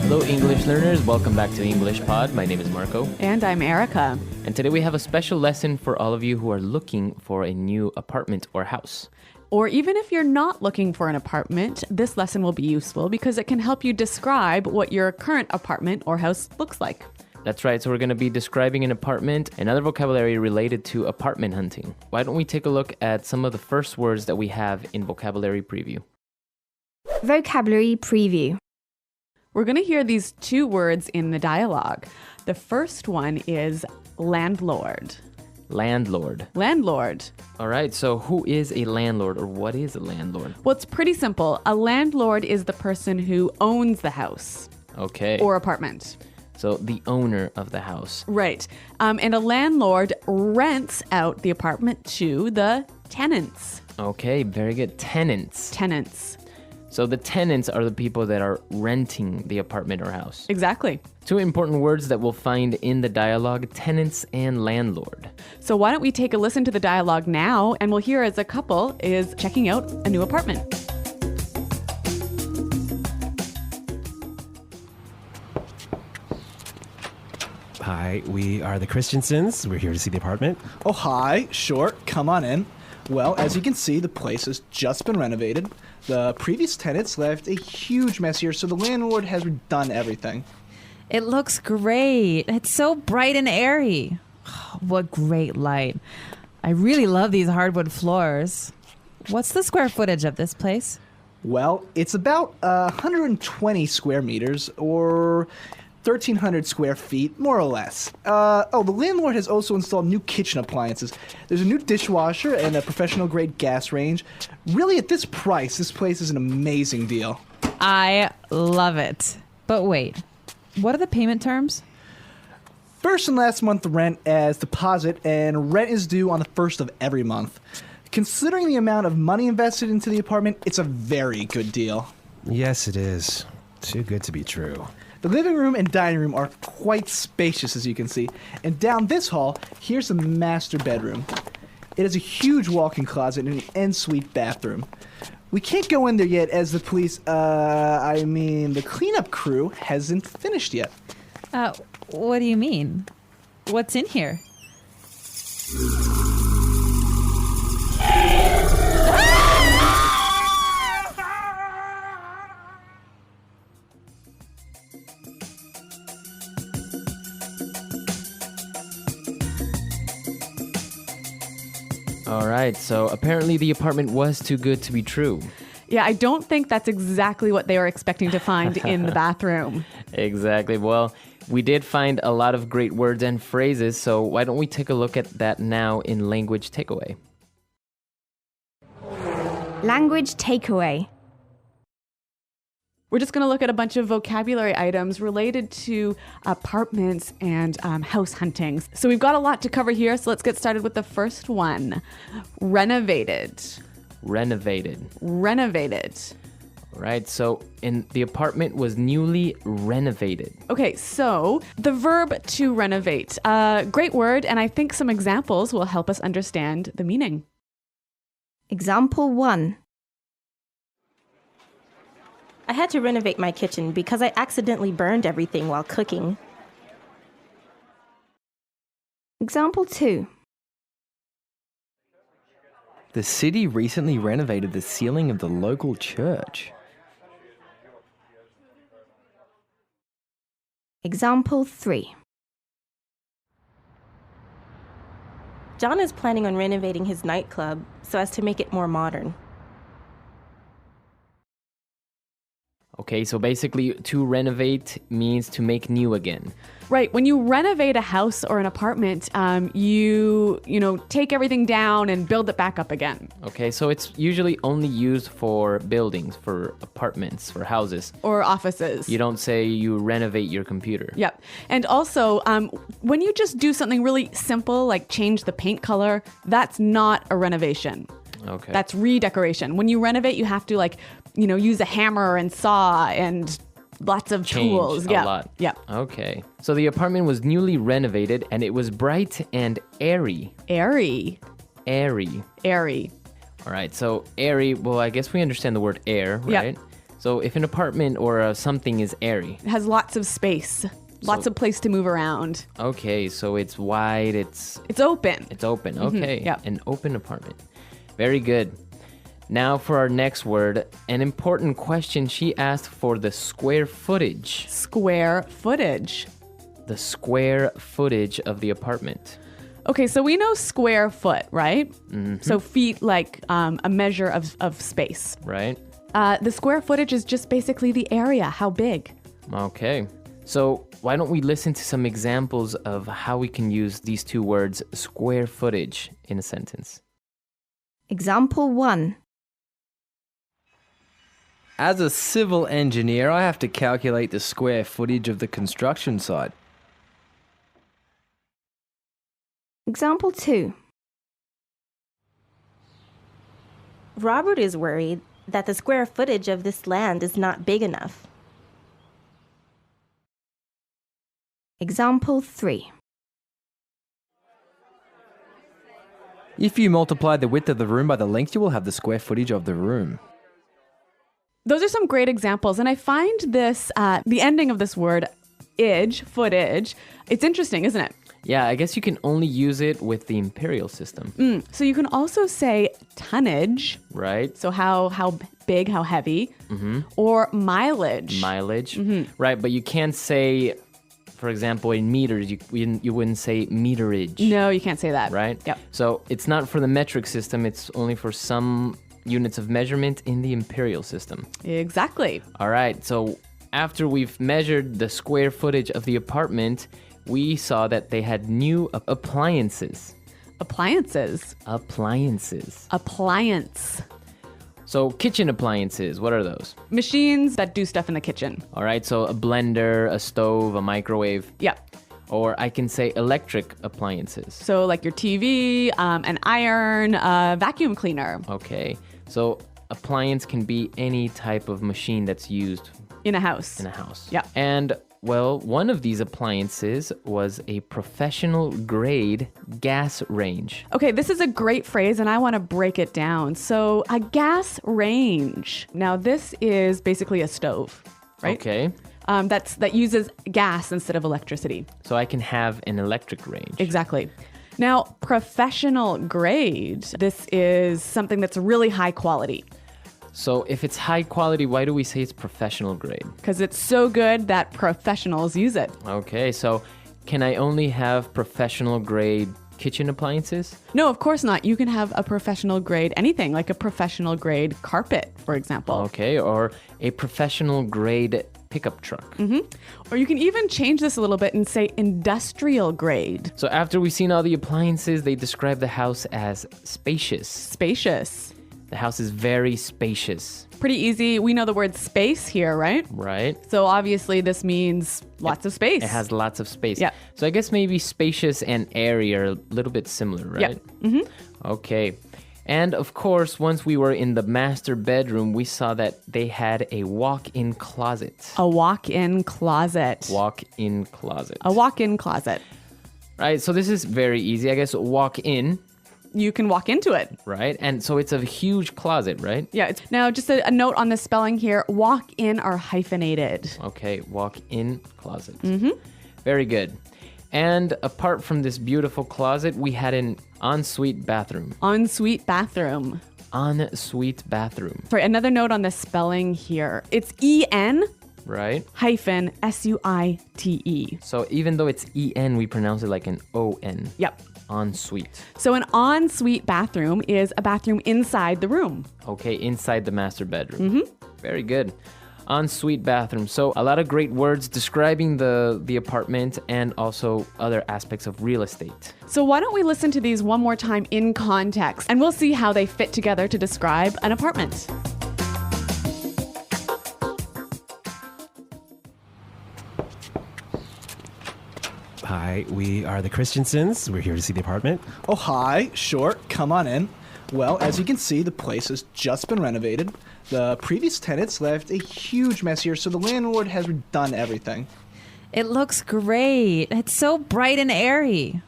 Hello, English learners. Welcome back to English Pod. My name is Marco. And I'm Erica. And today we have a special lesson for all of you who are looking for a new apartment or house. Or even if you're not looking for an apartment, this lesson will be useful because it can help you describe what your current apartment or house looks like. That's right. So we're going to be describing an apartment and other vocabulary related to apartment hunting. Why don't we take a look at some of the first words that we have in Vocabulary Preview? Vocabulary Preview. We're going to hear these two words in the dialogue. The first one is landlord. Landlord. Landlord. All right. So who is a landlord, or what is a landlord? Well, it's pretty simple. A landlord is the person who owns the house. Okay. Or apartment. So the owner of the house. Right. And a landlord rents out the apartment to the tenants. Okay. Very good. Tenants. Tenants. So the tenants are the people that are renting the apartment or house. Exactly. Two important words that we'll find in the dialogue, tenants and landlord. So why don't we take a listen to the dialogue now, and we'll hear as a couple is checking out a new apartment. Hi, we are the Christiansens. We're here to see the apartment. Oh, hi. Sure. Come on in. Well, as you can see, the place has just been renovated. The previous tenants left a huge mess here, so the landlord has redone everything. It looks great. It's so bright and airy. What great light. I really love these hardwood floors. What's the square footage of this place? Well, it's about 120 square meters, or 1,300 square feet, more or less. The landlord has also installed new kitchen appliances. There's a new dishwasher and a professional-grade gas range. Really, at this price, this place is an amazing deal. I love it. But wait, what are the payment terms? First and last month rent as deposit, and rent is due on the first of every month. Considering the amount of money invested into the apartment, it's a very good deal. Yes, it is. Too good to be true. The living room and dining room are quite spacious, as you can see. And down this hall, here's the master bedroom. It has a huge walk-in closet and an ensuite bathroom. We can't go in there yet as the the cleanup crew hasn't finished yet. What do you mean? What's in here? All right. So apparently the apartment was too good to be true. Yeah, I don't think that's exactly what they were expecting to find in the bathroom. Exactly. Well, we did find a lot of great words and phrases, so why don't we take a look at that now in Language Takeaway? Language Takeaway. We're just going to look at a bunch of vocabulary items related to apartments and house hunting. So we've got a lot to cover here, so let's get started with the first one. Renovated. Renovated. Renovated. Right. So the apartment was newly renovated. Okay, so the verb to renovate. Great word, and I think some examples will help us understand the meaning. Example 1. I had to renovate my kitchen because I accidentally burned everything while cooking. Example 2. The city recently renovated the ceiling of the local church. Example 3. John is planning on renovating his nightclub so as to make it more modern. Okay, so basically to renovate means to make new again. Right. When you renovate a house or an apartment, you take everything down and build it back up again. Okay, so it's usually only used for buildings, for apartments, for houses. Or offices. You don't say you renovate your computer. Yep. And also, when you just do something really simple, like change the paint color, that's not a renovation. Okay. That's redecoration. When you renovate, you have to use a hammer and saw and lots of tools. A lot. Yeah. Okay. So the apartment was newly renovated and it was bright and airy. Airy. Airy. Airy. All right. So airy, well, I guess we understand the word air, right? Yep. So if an apartment or something is airy, It has lots of space, lots of place to move around. okay, so it's wide, it's It's open. okay. yeah. An open apartment. Very good. Now for our next word, an important question. She asked for the square footage. Square footage. The square footage of the apartment. Okay, so we know square foot, right? So feet like a measure of space. Right? The square footage is just basically the area, how big. Okay. So why don't we listen to some examples of how we can use these two words, square footage, in a sentence. Example 1. As a civil engineer, I have to calculate the square footage of the construction site. Example 2. Robert is worried that the square footage of this land is not big enough. Example 3. If you multiply the width of the room by the length, you will have the square footage of the room. Those are some great examples. And I find this, the ending of this word, footage, it's interesting, isn't it? Yeah, I guess you can only use it with the imperial system, So you can also say tonnage, right? so how big, how heavy, or mileage. Mileage, right? But you can't say, for example, in meters, you wouldn't say meterage, No, you can't say that. right? Yep. So it's not for the metric system, it's only for some units of measurement in the imperial system. Exactly. All right, so after we've measured the square footage of the apartment, we saw that they had new appliances. Appliances. Appliances. Appliance. So kitchen appliances, what are those? Machines that do stuff in the kitchen. All right, so a blender, a stove, a microwave, Yep. or I can say electric appliances. So like your TV, an iron, a vacuum cleaner Okay, so appliance can be any type of machine that's used in a house. in a house. Yeah. And well, one of these appliances was a professional grade gas range. Okay, this is a great phrase and I want to break it down. So a gas range. Now this is basically a stove, right? Okay, That uses gas instead of electricity. so I can have an electric range. Exactly. Now, professional grade, this is something that's really high quality So if it's high quality, why do we say it's professional grade? because it's so good that professionals use it. Okay, so can I only have professional grade kitchen appliances? No, of course not. You can have a professional grade anything, like a professional grade carpet, for example. Okay, or a professional grade pickup truck. Or you can even change this a little bit and say industrial grade. So after we've seen all the appliances, they describe the house as spacious. Spacious. The house is very spacious, Pretty easy. We know the word space here, right? right? So obviously this means lots of space. It has lots of space. Yeah. So I guess maybe spacious and airy are a little bit similar, right? Yeah. Okay. And of course, once we were in the master bedroom, we saw that they had a walk-in closet. A walk-in closet. Walk-in closet. A walk-in closet. Right, so this is very easy. I guess walk in, You can walk into it. right? And so it's a huge closet, right? Yeah. Now, just a note on the spelling here. Walk in are hyphenated. Okay, walk-in closet. Very good. And apart from this beautiful closet, we had an ensuite bathroom. Ensuite bathroom. Ensuite bathroom, Sorry, another note on the spelling here. It's E-N right? hyphen S-U-I-T-E. So even though it's E-N, we pronounce it like an O-N. Yep. Ensuite. So an ensuite bathroom is a bathroom inside the room. Okay, inside the master bedroom. Very good. Ensuite bathroom. So a lot of great words describing the apartment and also other aspects of real estate. So why don't we listen to these one more time in context and we'll see how they fit together to describe an apartment. Hi, we are the Christiansens. We're here to see the apartment. Oh, hi. Sure. Come on in. Well, as you can see, the place has just been renovated. The previous tenants left a huge mess here, so the landlord has redone everything. It looks great. It's so bright and airy.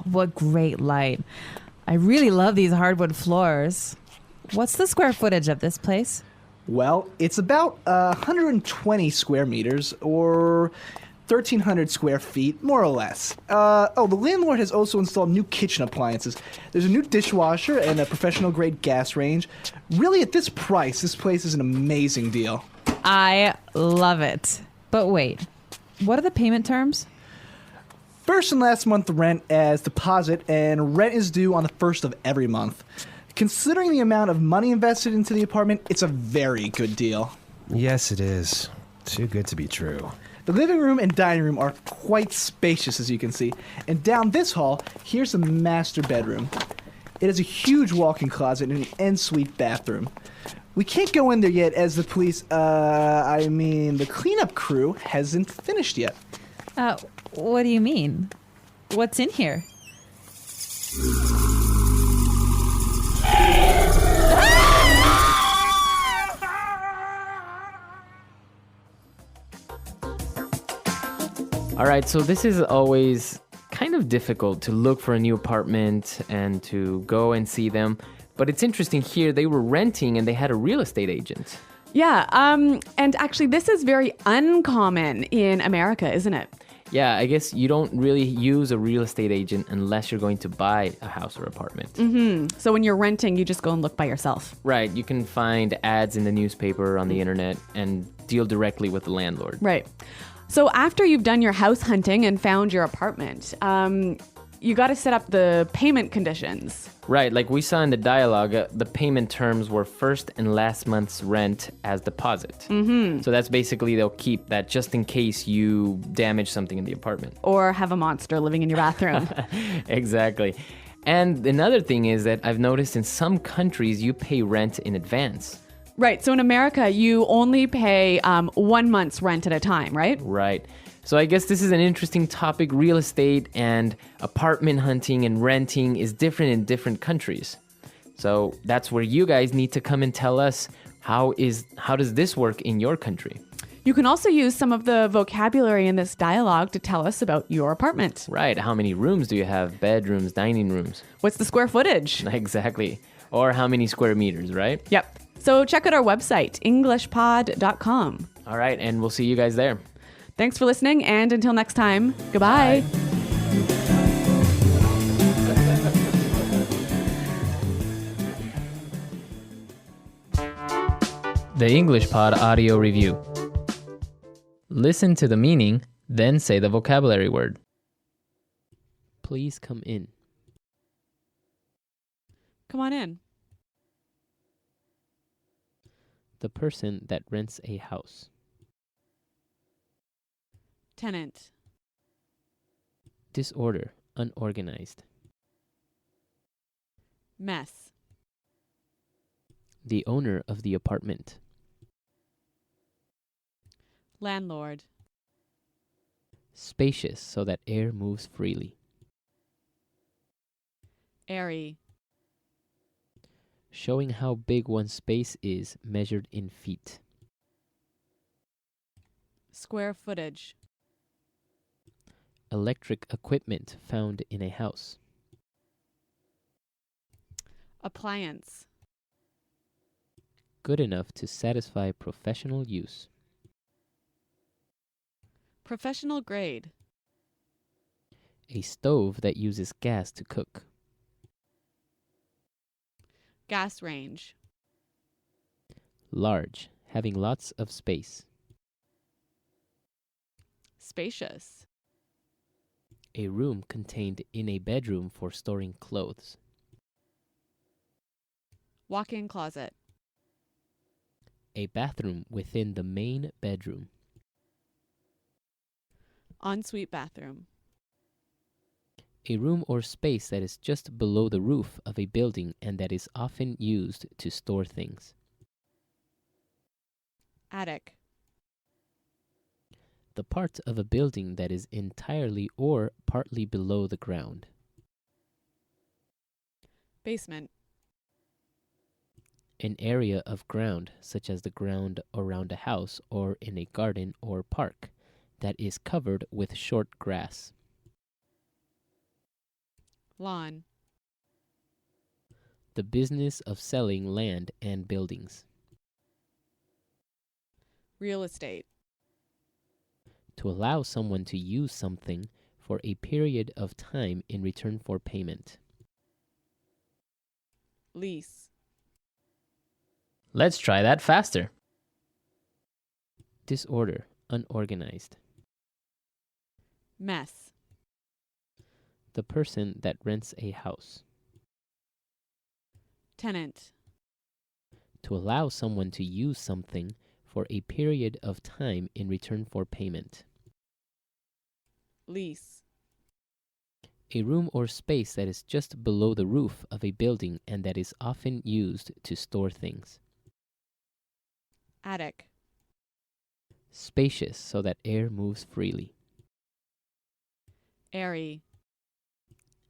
What great light. I really love these hardwood floors. What's the square footage of this place? Well, it's about 120 square meters, or 1,300 square feet, more or less. The landlord has also installed new kitchen appliances. There's a new dishwasher and a professional-grade gas range. Really, at this price, this place is an amazing deal. I love it. But wait, what are the payment terms? First and last month rent as deposit, and rent is due on the first of every month. Considering the amount of money invested into the apartment, it's a very good deal. Yes, it is. Too good to be true. The living room and dining room are quite spacious, as you can see. And down this hall, here's the master bedroom. It has a huge walk-in closet and an ensuite bathroom. We can't go in there yet as the the cleanup crew hasn't finished yet. What do you mean? What's in here? All right, so this is always kind of difficult to look for a new apartment and to go and see them. But it's interesting here, they were renting and they had a real estate agent. Yeah, and actually this is very uncommon in America, isn't it? Yeah, I guess you don't really use a real estate agent unless you're going to buy a house or apartment. Mm-hmm. So when you're renting, you just go and look by yourself. Right, you can find ads in the newspaper, on the internet, and deal directly with the landlord. Right. So after you've done your house hunting and found your apartment, you got to set up the payment conditions. Right, like we saw in the dialogue, the payment terms were first and last month's rent as deposit. Mm-hmm. So that's basically they'll keep that just in case you damage something in the apartment. Or have a monster living in your bathroom. Exactly. And another thing is that I've noticed in some countries you pay rent in advance. Right. So in America, you only pay 1 month's rent at a time, right? Right. So I guess this is an interesting topic. Real estate and apartment hunting and renting is different in different countries. So that's where you guys need to come and tell us how does this work in your country? You can also use some of the vocabulary in this dialogue to tell us about your apartment. Right. How many rooms do you have? Bedrooms, dining rooms? What's the square footage? Exactly. Or how many square meters, right? Yep. So check out our website, englishpod.com. All right. And we'll see you guys there. Thanks for listening, and until next time, goodbye. Bye. The English Pod Audio Review. Listen to the meaning, then say the vocabulary word. Please come in. Come on in. The person that rents a house. Tenant. Disorder, unorganized. Mess. The owner of the apartment. Landlord. Spacious so that air moves freely. Airy. Showing how big one's space is measured in feet. Square footage. Electric equipment found in a house. Appliance. Good enough to satisfy professional use. Professional grade. A stove that uses gas to cook. Gas range. Large, having lots of space. Spacious. A room contained in a bedroom for storing clothes. Walk-in closet. A bathroom within the main bedroom. Ensuite bathroom. A room or space that is just below the roof of a building and that is often used to store things. Attic. The part of a building that is entirely or partly below the ground. Basement. An area of ground, such as the ground around a house or in a garden or park, that is covered with short grass. Lawn. The business of selling land and buildings. Real estate. To allow someone to use something for a period of time in return for payment. Lease. Let's try that faster. Disorder, unorganized. Mess. The person that rents a house. Tenant. To allow someone to use something for a period of time in return for payment. Lease. A room or space that is just below the roof of a building and that is often used to store things. Attic. Spacious so that air moves freely. Airy.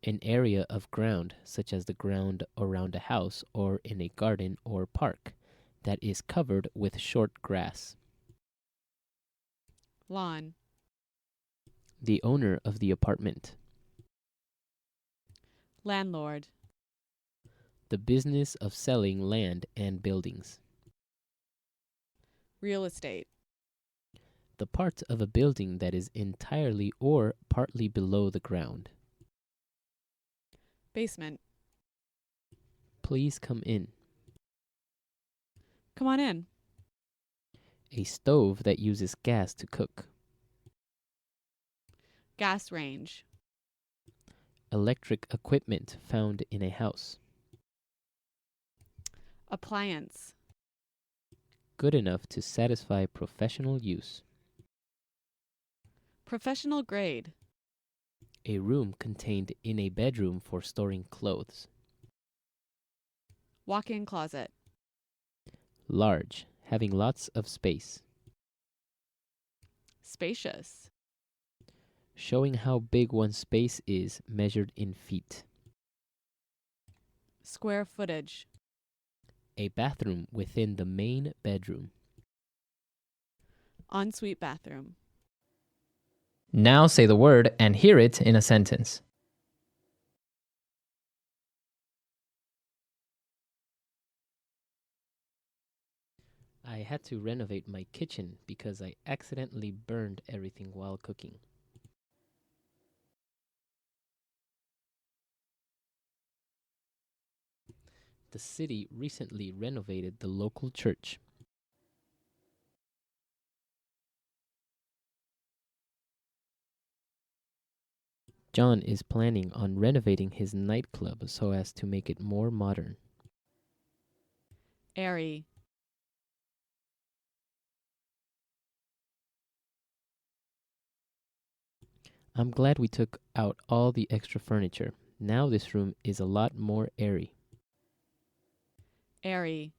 An area of ground, such as the ground around a house or in a garden or park, that is covered with short grass. Lawn. The owner of the apartment. Landlord. The business of selling land and buildings. Real estate. The part of a building that is entirely or partly below the ground. Basement. Please come in. Come on in. A stove that uses gas to cook. Gas range. Electric equipment found in a house. Appliance. Good enough to satisfy professional use. Professional grade. A room contained in a bedroom for storing clothes. Walk-in closet. Large, having lots of space. Spacious. Showing how big one's space is measured in feet. Square footage. A bathroom within the main bedroom. Ensuite bathroom. Now say the word and hear it in a sentence. I had to renovate my kitchen because I accidentally burned everything while cooking. The city recently renovated the local church. John is planning on renovating his nightclub so as to make it more modern. Airy. I'm glad we took out all the extra furniture. Now this room is a lot more airy. Airy.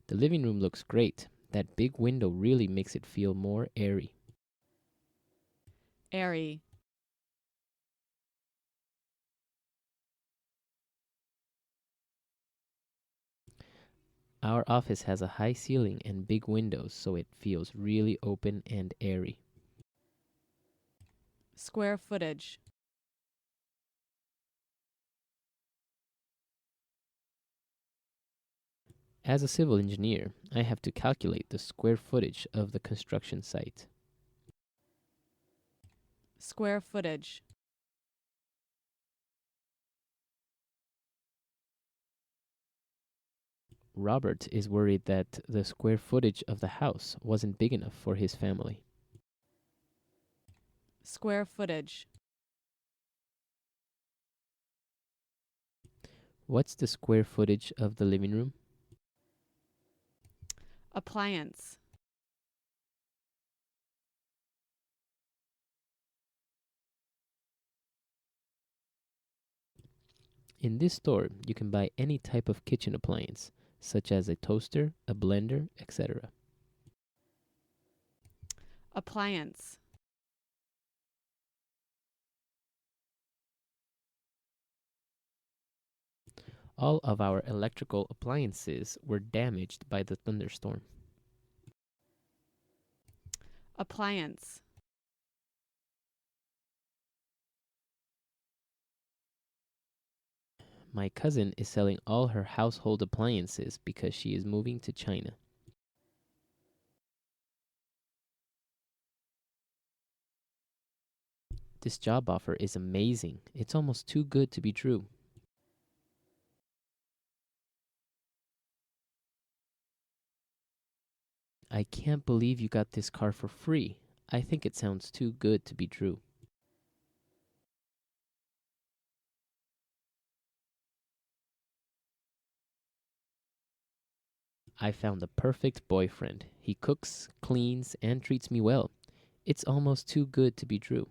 The living room looks great. That big window really makes it feel more airy. Airy. Our office has a high ceiling and big windows, so it feels really open and airy. Square footage. As a civil engineer, I have to calculate the square footage of the construction site. Square footage. Robert is worried that the square footage of the house wasn't big enough for his family. Square footage. What's the square footage of the living room? Appliance. In this store, you can buy any type of kitchen appliance, such as a toaster, a blender, etc. Appliance. All of our electrical appliances were damaged by the thunderstorm. Appliance. My cousin is selling all her household appliances because she is moving to China. This job offer is amazing. It's almost too good to be true. I can't believe you got this car for free. I think it sounds too good to be true. I found the perfect boyfriend. He cooks, cleans, and treats me well. It's almost too good to be true.